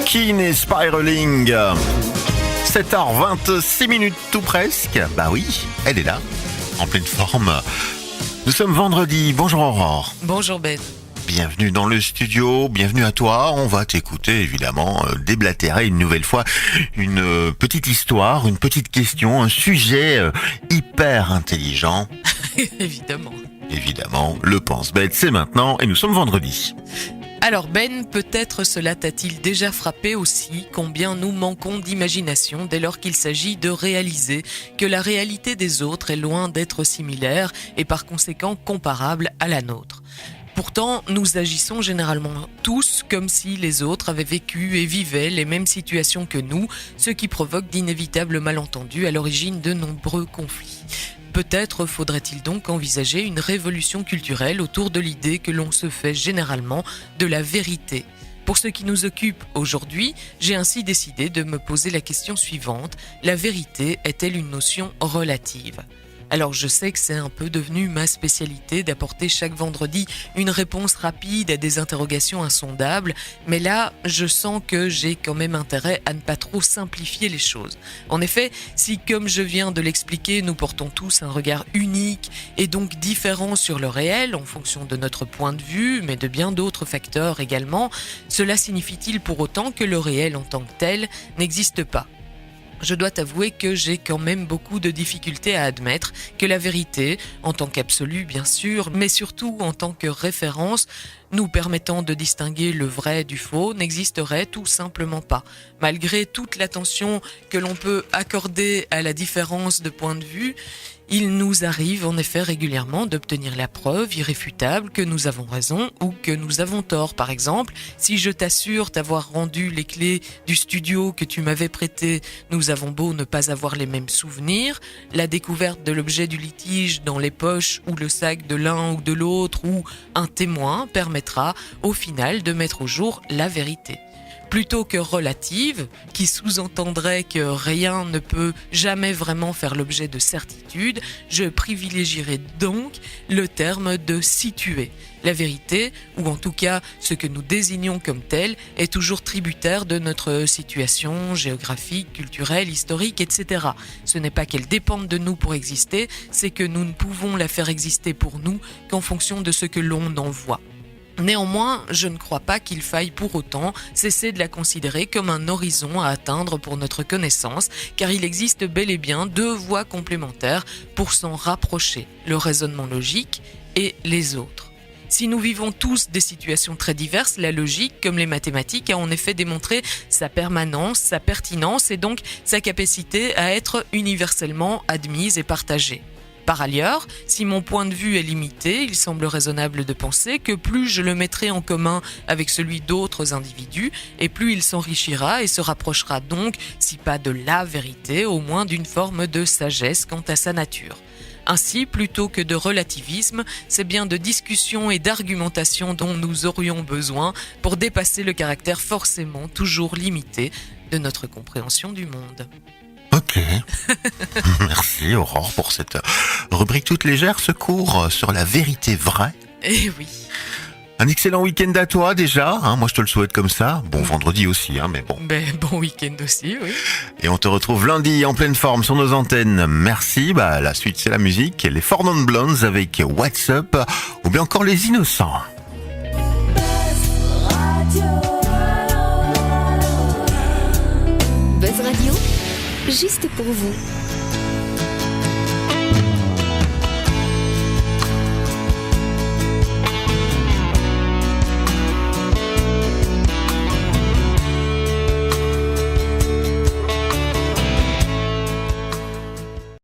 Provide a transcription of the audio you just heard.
Keane et Spiraling. 7h26 tout presque. Bah oui, elle est là, en pleine forme. Nous sommes vendredi. Bonjour Aurore. Bonjour Ben. Bienvenue dans le studio, bienvenue à toi. On va t'écouter évidemment déblatérer une nouvelle fois une petite histoire, une petite question, un sujet hyper intelligent. Évidemment, le pense-bête, c'est maintenant et nous sommes vendredi. Alors Ben, peut-être cela t'a-t-il déjà frappé aussi combien nous manquons d'imagination dès lors qu'il s'agit de réaliser que la réalité des autres est loin d'être similaire et par conséquent comparable à la nôtre. Pourtant, nous agissons généralement tous comme si les autres avaient vécu et vivaient les mêmes situations que nous, ce qui provoque d'inévitables malentendus à l'origine de nombreux conflits. Peut-être faudrait-il donc envisager une révolution culturelle autour de l'idée que l'on se fait généralement de la vérité. Pour ce qui nous occupe aujourd'hui, j'ai ainsi décidé de me poser la question suivante: la vérité est-elle une notion relative ? Alors je sais que c'est un peu devenu ma spécialité d'apporter chaque vendredi une réponse rapide à des interrogations insondables, mais là je sens que j'ai quand même intérêt à ne pas trop simplifier les choses. En effet, si comme je viens de l'expliquer, nous portons tous un regard unique et donc différent sur le réel en fonction de notre point de vue, mais de bien d'autres facteurs également, cela signifie-t-il pour autant que le réel en tant que tel n'existe pas ? Je dois t'avouer que j'ai quand même beaucoup de difficultés à admettre que la vérité, en tant qu'absolu bien sûr, mais surtout en tant que référence, nous permettant de distinguer le vrai du faux, n'existerait tout simplement pas. Malgré toute l'attention que l'on peut accorder à la différence de point de vue, il nous arrive en effet régulièrement d'obtenir la preuve irréfutable que nous avons raison ou que nous avons tort. Par exemple, si je t'assure t'avoir rendu les clés du studio que tu m'avais prêté, nous avons beau ne pas avoir les mêmes souvenirs, la découverte de l'objet du litige dans les poches ou le sac de l'un ou de l'autre ou un témoin permettra au final de mettre au jour la vérité. Plutôt que relative, qui sous-entendrait que rien ne peut jamais vraiment faire l'objet de certitude, je privilégierai donc le terme de situé. La vérité, ou en tout cas ce que nous désignons comme tel, est toujours tributaire de notre situation géographique, culturelle, historique, etc. Ce n'est pas qu'elle dépende de nous pour exister, c'est que nous ne pouvons la faire exister pour nous qu'en fonction de ce que l'on en voit. Néanmoins, je ne crois pas qu'il faille pour autant cesser de la considérer comme un horizon à atteindre pour notre connaissance, car il existe bel et bien deux voies complémentaires pour s'en rapprocher, le raisonnement logique et les autres. Si nous vivons tous des situations très diverses, la logique, comme les mathématiques, a en effet démontré sa permanence, sa pertinence et donc sa capacité à être universellement admise et partagée. Par ailleurs, si mon point de vue est limité, il semble raisonnable de penser que plus je le mettrai en commun avec celui d'autres individus, et plus il s'enrichira et se rapprochera donc, si pas de la vérité, au moins d'une forme de sagesse quant à sa nature. Ainsi, plutôt que de relativisme, c'est bien de discussion et d'argumentation dont nous aurions besoin pour dépasser le caractère forcément toujours limité de notre compréhension du monde. Ok. Merci Aurore pour cette rubrique toute légère, ce cours sur la vérité vraie. Eh oui. Un excellent week-end à toi déjà, moi je te le souhaite comme ça. Bon vendredi aussi, mais bon. Bon week-end aussi, oui. Et on te retrouve lundi en pleine forme sur nos antennes. Merci, la suite c'est la musique, les Four Non Blondes avec What's Up, ou bien encore les Innocents. Buzz Radio, juste pour vous.